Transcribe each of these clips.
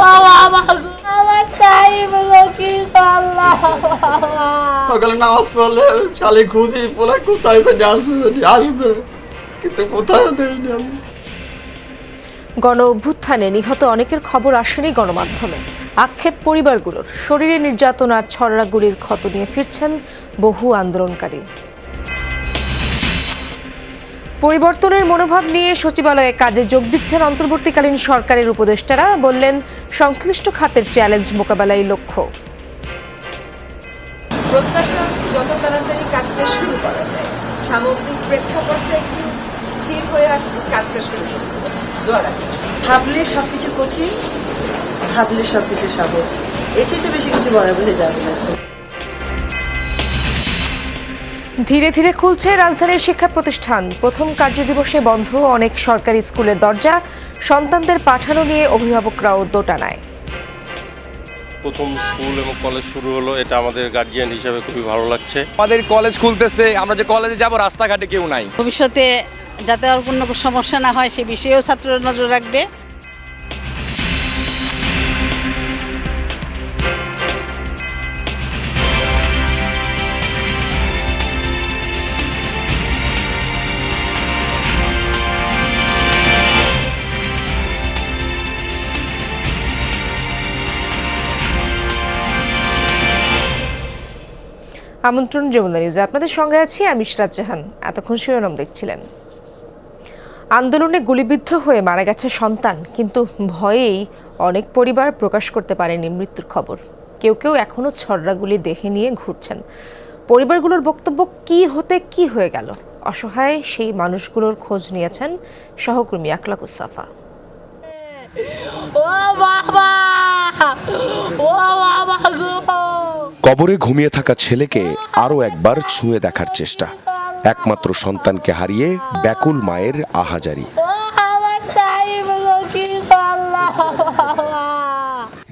আমার চাইগুলো কি করলাম সকালে নামাজ পড়লে শালি খুঁজি বলে কোথায় জানি আসবে, কিন্তু কোথায় দেয়নি আমি। গণ অভ্যুত্থানে নিহত অনেকের খবর আসেনি গণমাধ্যমে। আক্ষেপ পরিবারগুলোর। শরীরে নির্যাতনার ছড়া গুলির ক্ষত নিয়ে ফিরছেন বহু আন্দোলনকারী। পরিবর্তনের মনোভাব নিয়ে সচিবালয়ে কাজে যোগ দিচ্ছেন অন্তর্বর্তীকালীন সরকারের উপদেষ্টারা। বললেন, সংশ্লিষ্ট খাতের চ্যালেঞ্জ মোকাবেলাই লক্ষ্য। প্রত্যাশা হচ্ছে যত তাড়াতাড়ি কাজটা শুরু করা যায়, সামগ্রিক প্রেক্ষাপটটা একটু স্থির হয়ে আসলে কাজটা শুরু করতে হবে। দোয়া রাখি। ভাবলে সবকিছু কঠিন, ভাবলে সবকিছু সহজ, এর চাইতে বেশি কিছু বলা বোঝা যাবে না। ধীরে ধীরে খুলছে রাজধানীর শিক্ষা প্রতিষ্ঠান। প্রথম কার্যদিবসে বন্ধ অনেক সরকারি স্কুলের দরজা। সন্তানদের পাঠানো নিয়ে অভিভাবকরাও দোটানায়। প্রথম স্কুল এবং কলেজ শুরু হলো, এটা আমাদের গার্জিয়ান হিসেবে খুবই ভালো লাগছে। আমাদের কলেজ খুলতেছে, আমরা যে কলেজে যাব রাস্তাঘাটে কেউ নাই। ভবিষ্যতে যাতে আর কোনো সমস্যা না হয় সে বিষয়েও ছাত্ররা নজর রাখবে। আমন্ত্রণ যমুনা নিউজে আপনাদের সঙ্গে আছি আমি ইশরাত জাহান। এতক্ষণ শিরোনাম দেখছিলেন। আন্দোলনে গুলিবিদ্ধ হয়ে মারা গেছে সন্তান, কিন্তু ভয়েই অনেক পরিবার প্রকাশ করতে পারেনি মৃত্যুর খবর। কেউ কেউ এখনো ছররাগুলি দেখে নিয়ে ঘুরছেন। পরিবারগুলোর বক্তব্য, কি হতে কি হয়ে গেল। অসহায় সেই মানুষগুলোর খোঁজ নিয়েছেন সহকর্মী আখলাকুস সাফা। কবরে ঘুমিয়ে থাকা ছেলেকে আরও একবার ছুঁয়ে দেখার চেষ্টা। একমাত্র সন্তানকে হারিয়ে ব্যাকুল মায়ের আহাজারি।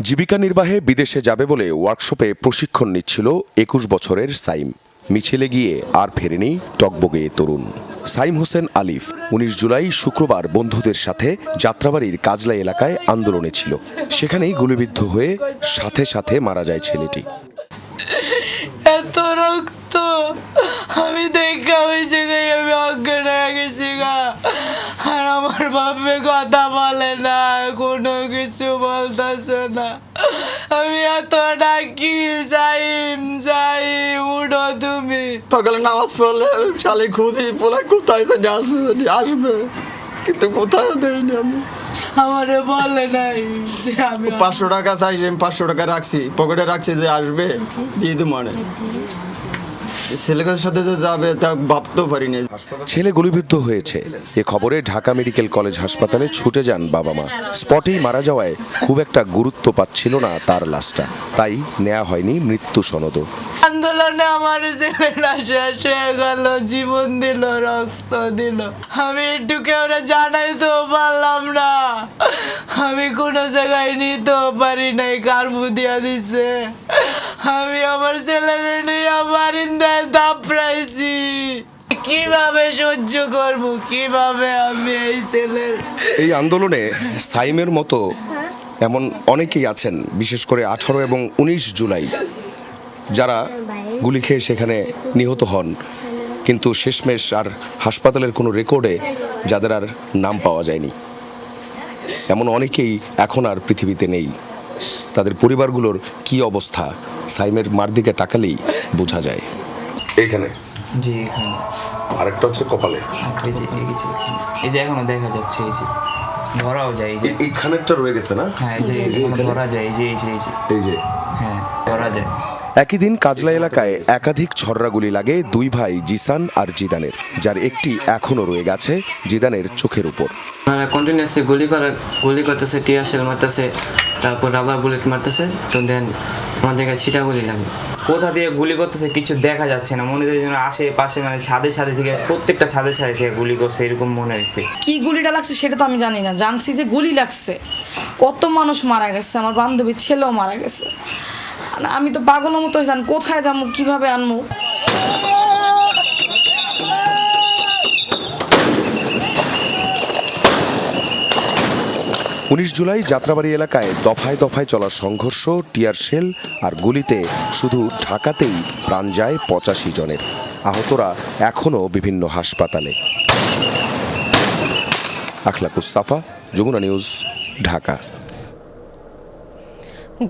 জীবিকা নির্বাহে বিদেশে যাবে বলে ওয়ার্কশপে প্রশিক্ষণ নিচ্ছিল 21 বছরের সাইম। মিছিলে গিয়ে আর ফেরেনি টকবগে তরুণ সাইম হোসেন আলিফ। 19 জুলাই শুক্রবার বন্ধুদের সাথে যাত্রাবাড়ির কাজলা এলাকায় আন্দোলনে ছিল। সেখানেই গুলিবিদ্ধ হয়ে সাথে সাথে মারা যায় ছেলেটি। এত রক্ত আমি দেখা ওই জায়গায় আমি অজ্ঞান হয়ে গেছি গা। আর আমার বাপে কথা বলে না, কোনো কিছু বলতেছে না। আমি এত ডাকি, যাইম যাই উঠো তুমি। সকালে নামাজ পড়লে শালি খুঁজি বলে কোথায় জানি আসবে, কিন্তু কোথায় দেয়নি আমি। আমারে বলে নাই যে আমি 500 টাকা চাইছি, আমি 500 টাকা রাখছি, পকেটে রাখছি যে আসবে দিয়ে দেবো। মানে ছেলেদের সাথে যে যাবে তা ভাবতেও পারিনি। ছেলে গুলিবিদ্ধ হয়েছে এ খবরে ঢাকা মেডিকেল কলেজ হাসপাতালে ছুটে যান বাবা মা। স্পটেই মারা যাওয়ায় খুব একটা গুরুত্ব পাচ্ছিল না তার লাশটা, তাই নেওয়া হয়নি মৃত্যু সনদও। আন্দোলনে আমার ছেলেরা শেষ হয়ে গেল, জীবন দিল, রক্ত দিল। আমি একটুকে ওরা জানাইতেও পারলাম না, আমি কোনো জায়গায় নিতেও পারি নাই, কারফু দিয়া দিছে। আমি আমার ছেলেরা নিয়ে বারিন্দায় দাপড়াইছি। কিভাবে সহ্য করব, কিভাবে আমি এই ছেলের। এই আন্দোলনে সাইমের মতো এমন অনেকেই আছেন, বিশেষ করে 18 এবং 19 জুলাই যারা গুলি খেয়ে সেখানে নিহত হন, কিন্তু শেষমেশ আর হাসপাতালের কোনো রেকর্ডে যাদের আর নাম পাওয়া যায়নি। এমন অনেকেই এখন আর পৃথিবীতে নেই। তাদের পরিবারগুলোর কি অবস্থা সাইমের মার দিকে তাকালেই বোঝা যায়। এইখানে জি, এখানে আরেকটা হচ্ছে কপালে, এই যে এই যে এখনো দেখা যাচ্ছে, এই যে ধরাও যায়, এই যে এইখানেরটা রয়ে গেছে না? হ্যাঁ, এই যে এখনো ধরা যায়, এই যে এই যে হ্যাঁ, ধরা যায়। একই দিন কাজলা এলাকায় একাধিক ছররাগুলি লাগে দুই ভাই জিসান আর জিদানের, যার একটি এখনো রয়ে গেছে জিদানের চোখের উপর। কন্টিনিউয়াসলি গুলি করতেছে, টিয়ার শেল মারতেছে, তারপর রাবার বুলেট মারতেছে। তো দেন আমার জায়গায় ছিটা গুলি লাগে। কোথা দিয়ে গুলি করতেছে কিছু দেখা যাচ্ছে না, মনে হচ্ছে যেন আশেপাশে মানে ছাদে থেকে, প্রত্যেকটা ছাদে থেকে গুলি করছে, এরকম মনে হয়েছে। কি গুলিটা লাগছে সেটা তো আমি জানি না, জানছি যে গুলি লাগছে। কত মানুষ মারা গেছে, আমার বান্ধবীর ছেলেও মারা গেছে। আমি তো পাগলের মতো হয়েছি, কোথায় যাবো, কিভাবে আনবো। 19 জুলাই যাত্রাবাড়ি এলাকায় দফায় দফায় চলা সংঘর্ষ, টিয়ার শেল আর গুলিতে শুধু ঢাকাতেই প্রাণ যায় 85 জনের। আহতরা এখনও বিভিন্ন হাসপাতালে। আখলাকুস সাফা, যমুনা নিউজ, ঢাকা।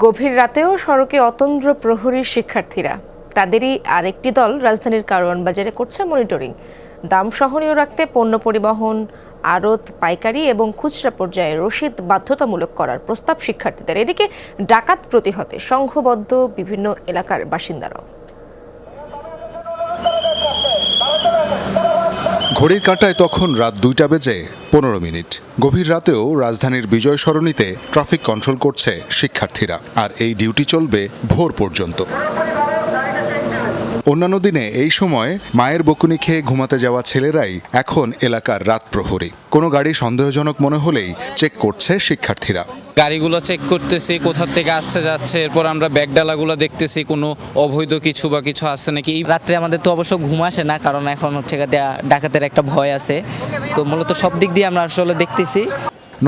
গভীর রাতেও সড়কে অতন্দ্র প্রহরী শিক্ষার্থীরা। তাদেরই আরেকটি দল রাজধানীর কারওয়ান বাজারে করছে মনিটরিং। দাম সহনীয় রাখতে পণ্য পরিবহন, আড়ত, পাইকারি এবং খুচরা পর্যায়ে রসিদ বাধ্যতামূলক করার প্রস্তাব শিক্ষার্থীদের। এদিকে ডাকাত প্রতিহতে সংঘবদ্ধ বিভিন্ন এলাকার বাসিন্দারাও। ঘড়ির কাঁটায় তখন রাত 2টা বেজে 15 মিনিট। গভীর রাতেও রাজধানীর বিজয় সরণিতে ট্রাফিক কন্ট্রোল করছে শিক্ষার্থীরা, আর এই ডিউটি চলবে ভোর পর্যন্ত। অন্যান্য দিনে এই সময় মায়ের বকুনি খেয়ে ঘুমাতে যাওয়া ছেলেরাই এখন এলাকার রাত প্রহরী। কোনো গাড়ি সন্দেহজনক মনে হলেই চেক করছে শিক্ষার্থীরা। গাড়িগুলো চেক করতেছি, কোথা থেকে আসছে যাচ্ছে, এরপর আমরা ব্যাগডালাগুলো দেখতেছি কোনো অবৈধ কিছু বা কিছু আসছে নাকি। রাত্রে আমাদের তো অবশ্য ঘুম আসে না, কারণ এখন হচ্ছে ডাকাতের একটা ভয় আছে, তো মূলত সব দিক দিয়ে আমরা আসলে দেখতেছি।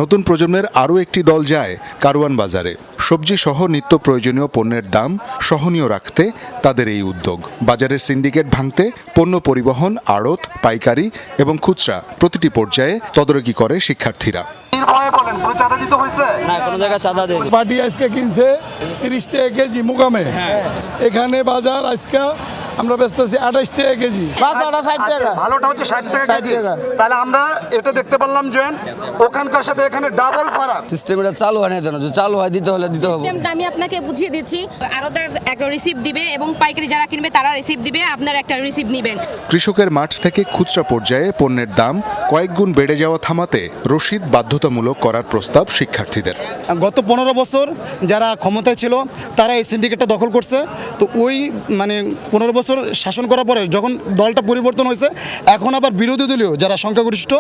নতুন প্রজন্মের আরও একটি দল যায় কারওয়ান বাজারে। সবজি সহ নিত্য প্রয়োজনীয় পণ্যের দাম সহনীয় রাখতে তাদের এই উদ্যোগ। বাজারের সিন্ডিকেট ভাঙতে পণ্য পরিবহন, আড়ত, পাইকারি এবং খুচরা প্রতিটি পর্যায়ে তদারকি করে শিক্ষার্থীরা। পার্টি আজকে কিনছে 30 টাকা কেজি মুকামে, এখানে বাজার আজকে আমরা ব্যস্ত আছি 28 টাকা কেজি। ভালোটা হচ্ছে 60 টাকা কেজি। তাহলে আমরা এটা দেখতে পারলাম যে ওখানকার সাথে এখানে ডাবল ফারাক। সিস্টেমটা চালু হয় না, চালু হয় দিতে হলে দিতে হবে। সিস্টেমটা আমি আপনাকে বুঝিয়ে দিচ্ছি। আরোদের একটা রিসিপ্ট দিবে এবং পাইকারি যারা কিনবে তারা রিসিপ্ট দিবে, আপনার একটা রিসিপ্ট নেবেন। কৃষকের মাঠ থেকে খুচরা পর্যায়ে পণ্যের দাম কয়েক গুণ বেড়ে যাওয়া থামাতে রসিদ বাধ্যতামূলক করার প্রস্তাব শিক্ষার্থীদের। গত 15 বছর যারা ক্ষমতায় ছিল তারা এই সিন্ডিকেটটা দখল করছে। তো ওই 15 বছর শাসন করার পরে যখন দলটা পরিবর্তন হয়েছে, এখন আবার বিরোধী দলীয় যারা সংখ্যাগরিষ্ঠ,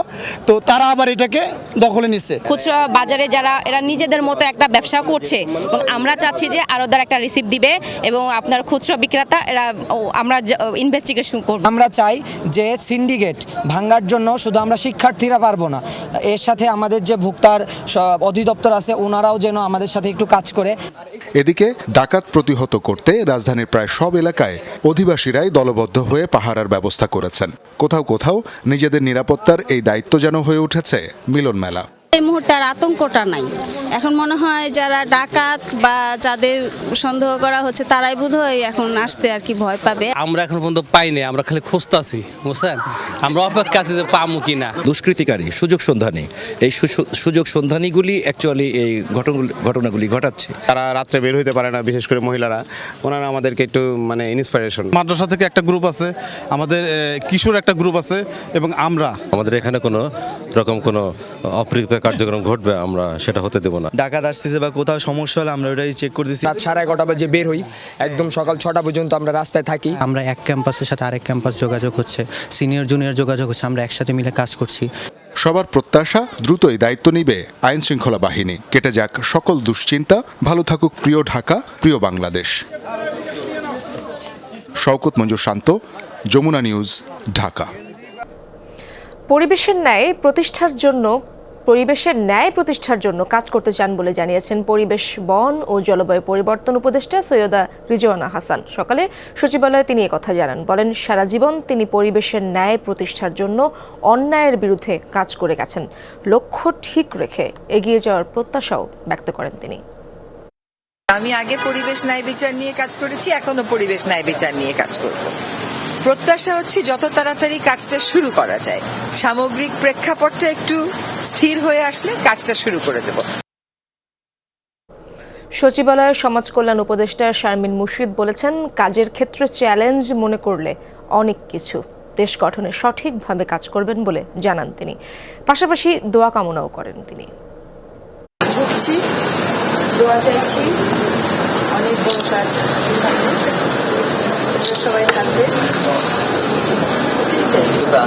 তো তারা আবার এটাকে দখলে নিচ্ছে। খুচরা বাজারে যারা এরা নিজেদের মতো একটা ব্যবসা করছে, এবং আমরা চাচ্ছি যে আরোদের একটা রিসিপ্ট দিবে এবং আপনার খুচরা বিক্রেতা এরা আমরা ইনভেস্টিগেশন করব। আমরা চাই যে সিন্ডিকেট ভাঙার জন্য শুধু আমরা শিক্ষার্থীরা পারবো না, এর সাথে আমাদের যে ভোক্তার অধিদপ্তর আছে ওনারাও যেন আমাদের সাথে একটু কাজ করে। এদিকে ডাকাত প্রতিহত করতে রাজধানীর প্রায় সব এলাকায় অধিবাসীরাই দলবদ্ধ হয়ে পাহারার ব্যবস্থা করেছেন। কোথাও কোথাও নিজেদের নিরাপত্তার এই দায়িত্ব যেন হয়ে উঠেছে মিলন মেলা। এই মুহূর্তে আর আতঙ্কটা নাই। এখন মনে হয় যারা ডাকাত বা যাদের সন্দেহ করা হচ্ছে তারাই বোধহয় এখন আসতে আর কি ভয় পাবে। আমরা এখন পর্যন্ত পাইনি, আমরা খালি খুঁজতেছি, বুঝছেন? আমরা অপেক্ষা আছি যে পামু কিনা। দুষ্কৃতিকারী সুযোগ সন্ধানী, এই সুযোগ সন্ধানীগুলি অ্যাকচুয়ালি এই ঘটনাগুলি ঘটাচ্ছে। তারা রাত্রে বের হইতে পারে না, বিশেষ করে মহিলারা, ওনারা আমাদেরকে একটু ইন্সপিরেশন। মাদ্রাসা থেকে একটা গ্রুপ আছে, আমাদের কিশোর একটা গ্রুপ আছে, এবং আমাদের এখানে কোনো রকম কোনো অপ্রীত কার্যক্রম ঘটবে আমরা সেটা হতে দেব না। ডাকাত আসতেছে বা কোথাও সমস্যা হলে আমরা ওটাই চেক করতেছি। রাত 11:30 বাজে বের হই, একদম সকাল 6টা পর্যন্ত আমরা রাস্তায় থাকি। আমরা এক ক্যাম্পাসের সাথে আরেক ক্যাম্পাস যোগাযোগ হচ্ছে, সিনিয়র জুনিয়র যোগাযোগ হচ্ছে, আমরা একসাথে মিলে কাজ করছি। সবার প্রত্যাশা দ্রুতই দায়িত্ব নিবে আইন শৃঙ্খলা বাহিনী। কেটে যাক সকল দুশ্চিন্তা, ভালো থাকুক প্রিয় ঢাকা, প্রিয় বাংলাদেশ। শওকত মঞ্জুর শান্ত, যমুনা নিউজ, ঢাকা। পরিবেশের ন্যায় প্রতিষ্ঠার জন্য কাজ করতে চান বলে জানিয়েছেন পরিবেশ, বন ও জলবায়ু পরিবর্তন উপদেষ্টা সৈয়দা রিজওয়ানা হাসান। সকালে সচিবালয়ে তিনি একথা জানান। বলেন, সারা জীবন তিনি পরিবেশের ন্যায় প্রতিষ্ঠার জন্য অন্যায়ের বিরুদ্ধে কাজ করে গেছেন। লক্ষ্য ঠিক রেখে এগিয়ে যাওয়ার প্রত্যাশাও ব্যক্ত করেন তিনি। আমি আগে পরিবেশ ন্যায় বিচার নিয়ে কাজ করেছি, এখনো পরিবেশ ন্যায় বিচার নিয়ে কাজ করব। প্রত্যাশা হচ্ছে যত তাড়াতাড়ি কাজটা শুরু করা যায়। সামগ্রিক প্রেক্ষাপটটা একটু স্থির হয়ে আসলে কাজটা শুরু করে দেব। সচিবালয়ের সমাজ কল্যাণ উপদেষ্টা শারমিন মুর্শিদ বলেছেন, কাজের ক্ষেত্রে চ্যালেঞ্জ মনে করলে অনেক কিছু, দেশ গঠনে সঠিকভাবে কাজ করবেন বলে জানান তিনি। পাশাপাশি দোয়া কামনাও করেন তিনি। দোয়া চাইছি, অনেক বড় কাজ সবাই থাকবে।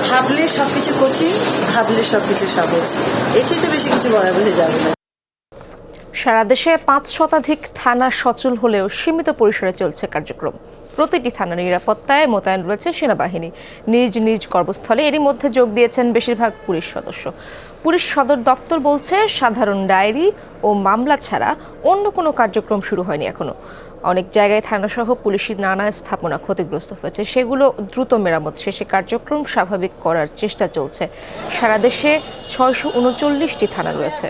ভাবলে সবকিছু কঠিন, ভাবলে সবকিছু সহজ, এর চেয়ে বেশি কিছু বলা বোঝা যাবে না। সারা দেশে 5 শতাধিক থানা সচল হলেও সীমিত পরিসরে চলছে কার্যক্রম। প্রতিটি থানার নিরাপত্তায় মোতায়েন রয়েছে সেনাবাহিনী। নিজ নিজ কর্মস্থলে এরই মধ্যে যোগ দিয়েছেন বেশিরভাগ পুলিশ সদস্য। পুলিশ সদর দপ্তর বলছে সাধারণ ডায়েরি ও মামলা ছাড়া অন্য কোনো কার্যক্রম শুরু হয়নি এখনো। অনেক জায়গায় থানাসহ পুলিশি নানা স্থাপনা ক্ষতিগ্রস্ত হয়েছে, সেগুলো দ্রুত মেরামত শেষে কার্যক্রম স্বাভাবিক করার চেষ্টা চলছে। সারা দেশে 639টি থানা রয়েছে।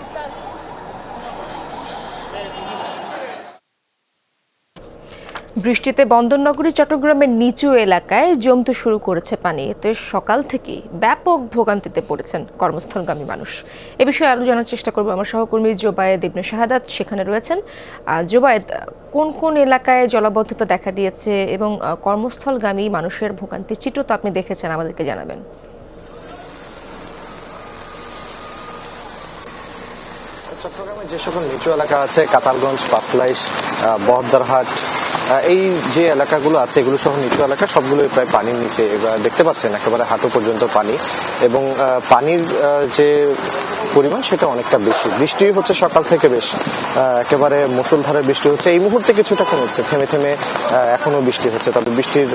বৃষ্টিতে বন্দরনগরী চট্টগ্রামের নিচু এলাকায় জমতে শুরু করেছে পানি। এতে সকাল থেকেই ব্যাপক ভোগান্তিতে পড়েছেন কর্মস্থলগামী মানুষ। এ বিষয়ে আরও জানার চেষ্টা করব আমার সহকর্মী জোবায়েদ ইবনে শাহাদাত সেখানে রয়েছেন। জোবায়েদ, কোন কোন এলাকায় জলাবদ্ধতা দেখা দিয়েছে এবং কর্মস্থলগামী মানুষের ভোগান্তির চিত্র তো আপনি দেখেছেন, আমাদেরকে জানাবেন। চট্টগ্রামের যে সকল নিচু এলাকা আছে, কাতারগঞ্জ, পাঁচলাইশ, বহদ্দারহাট, এই যে এলাকাগুলো আছে এগুলো সহ নিচু এলাকা সবগুলোই প্রায় পানির নিচে। দেখতে পাচ্ছেন একেবারে হাঁটু পর্যন্ত পানি, এবং পানির যে পরিমাণ সেটা অনেকটা বেশি। বৃষ্টি হচ্ছে সকাল থেকে বেশ একেবারে মুষলধারে বৃষ্টি হচ্ছে। এই মুহূর্তে কিছুটা কমেছে, থেমে থেমে এখনো বৃষ্টি হচ্ছে, তবে বৃষ্টির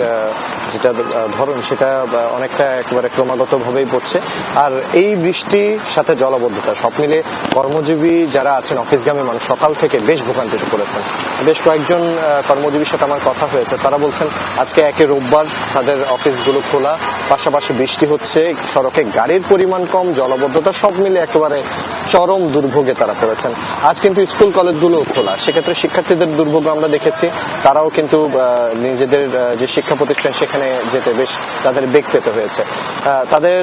যেটা ধরন সেটা অনেকটা একেবারে ক্রমাগতভাবেই পড়ছে। আর এই বৃষ্টির সাথে জলাবদ্ধতা সব মিলে কর্মজীবী যারা আছেন, অফিসগামী মানুষ সকাল থেকে বেশ ভোগান্তিতে পড়েছেন। বেশ কয়েকজন কর্মজীবীর সাথে আমার কথা হয়েছে, তারা বলছেন আজকে একে রোববার তাদের অফিসগুলো খোলা, পাশাপাশি বৃষ্টি হচ্ছে, সড়কে গাড়ির পরিমাণ কম, জলাবদ্ধতা সব মিলে একেবারে চরম দুর্ভোগে তারা পড়েছেন। আজ কিন্তু স্কুল কলেজগুলো খোলা, সেক্ষেত্রে শিক্ষার্থীদের দুর্ভোগ আমরা দেখেছি। তারাও কিন্তু নিজেদের যে শিক্ষা প্রতিষ্ঠান সেখানে যেতে বেশ তাদের বেগ পেতে হয়েছে। তাদের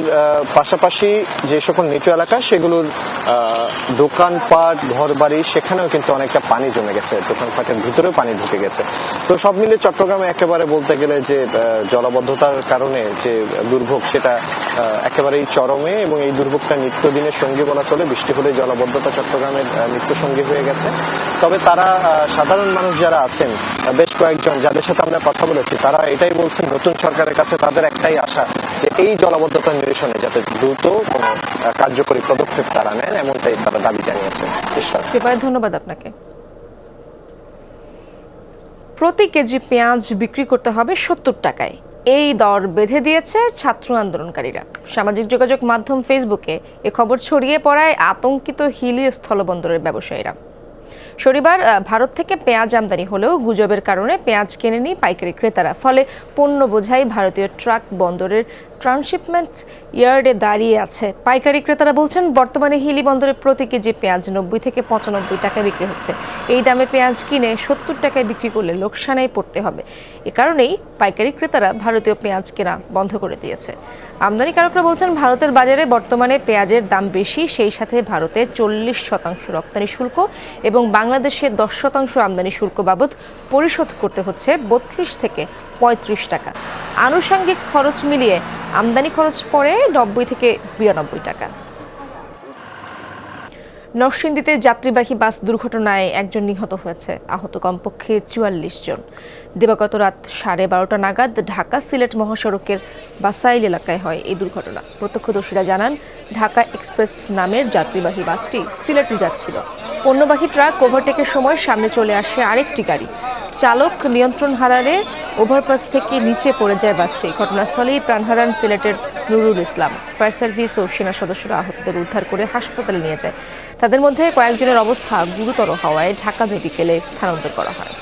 পাশাপাশি যে সকল নিচু এলাকা সেগুলোর দোকানপাট, ঘরবাড়ি সেখানেও কিন্তু অনেকটা পানি জমে গেছে, দোকানপাটের ভিতরেও পানি ঢুকে গেছে। তো সব মিলে চট্টগ্রামে একেবারে বলতে গেলে যে জলাবদ্ধতার কারণে যে দুর্ভোগ সেটা একেবারেই চরমে, এবং এই দুর্ভোগটা নিত্যদিনের সঙ্গী বলা চলে। বৃষ্টি হলে জলাবদ্ধতা চট্টগ্রামের নিত্য সঙ্গী হয়ে গেছে। তবে তারা সাধারণ মানুষ যারা আছেন, বেশ কয়েকজন যাদের সাথে আমরা কথা বলেছি, তারা এটাই বলছেন নতুন সরকারের কাছে তাদের একটাই আশা যে এই জলাবদ্ধতা নিরসনে যাতে দ্রুত কোনো কার্যকরী পদক্ষেপ তারা নেন, এমনটাই তারা দাবি জানিয়েছেন। ধন্যবাদ আপনাকে। প্রতি কেজি পেঁয়াজ বিক্রি করতে হবে 70 টাকায়, এই দর বেঁধে দিয়েছে ছাত্র আন্দোলনকারীরা। সামাজিক যোগাযোগ মাধ্যম ফেসবুকে এ খবর ছড়িয়ে পড়ায় আতঙ্কিত হিলি স্থলবন্দরের ব্যবসায়ীরা। শনিবার ভারত থেকে পেঁয়াজ আমদানি হলেও গুজবের কারণে পেঁয়াজ কেনেনি পাইকারি ক্রেতারা। ফলে পণ্য বোঝাই ভারতীয় ট্রাক বন্দরের ট্রান্সশিপমেন্ট ইয়ার্ডে দাঁড়িয়ে আছে। পাইকারি ক্রেতারা বলছেন বর্তমানে হিলি বন্দরে প্রতি কেজি পেঁয়াজ 90 থেকে 95 টাকায় বিক্রি হচ্ছে। এই দামে পেঁয়াজ কিনে 70 টাকায় বিক্রি করলে লোকসানেই পড়তে হবে। এ কারণেই পাইকারি ক্রেতারা ভারতীয় পেঁয়াজ কেনা বন্ধ করে দিয়েছে। আমদানিকারকরা বলছেন ভারতের বাজারে বর্তমানে পেঁয়াজের দাম বেশি, সেই সাথে ভারতে 40% রপ্তানি শুল্ক এবং বাংলাদেশে 10% আমদানি শুল্ক বাবদ পরিশোধ করতে হচ্ছে 32 থেকে 35 টাকা। আনুষঙ্গিক খরচ মিলিয়ে আমদানি খরচ পড়ে 90 থেকে 92 টাকা। নরসিংদীতে যাত্রীবাহী বাস দুর্ঘটনায় একজন নিহত হয়েছে, আহত কমপক্ষে 44 জন। দিবাগত রাত 12:30 নাগাদ ঢাকা সিলেট মহাসড়কের বাসাইল এলাকায় হয় এই দুর্ঘটনা। প্রত্যক্ষদর্শীরা জানান ঢাকা এক্সপ্রেস নামের যাত্রীবাহী বাসটি সিলেটে যাচ্ছিল। পণ্যবাহী ট্রাক ওভারটেকের সময় সামনে চলে আসে আরেকটি গাড়ি। চালক নিয়ন্ত্রণ হারালে ওভারপাস থেকে নিচে পড়ে যায় বাসটি। ঘটনাস্থলেই প্রাণ হারান সিলেটের নুরুল ইসলাম। ফায়ার সার্ভিস ও সেনা সদস্যরা আহতদের উদ্ধার করে হাসপাতালে নিয়ে যায়। তাদের মধ্যে কয়েকজনের অবস্থা গুরুতর হওয়ায় ঢাকা মেডিকেলে স্থানান্তর করা হয়।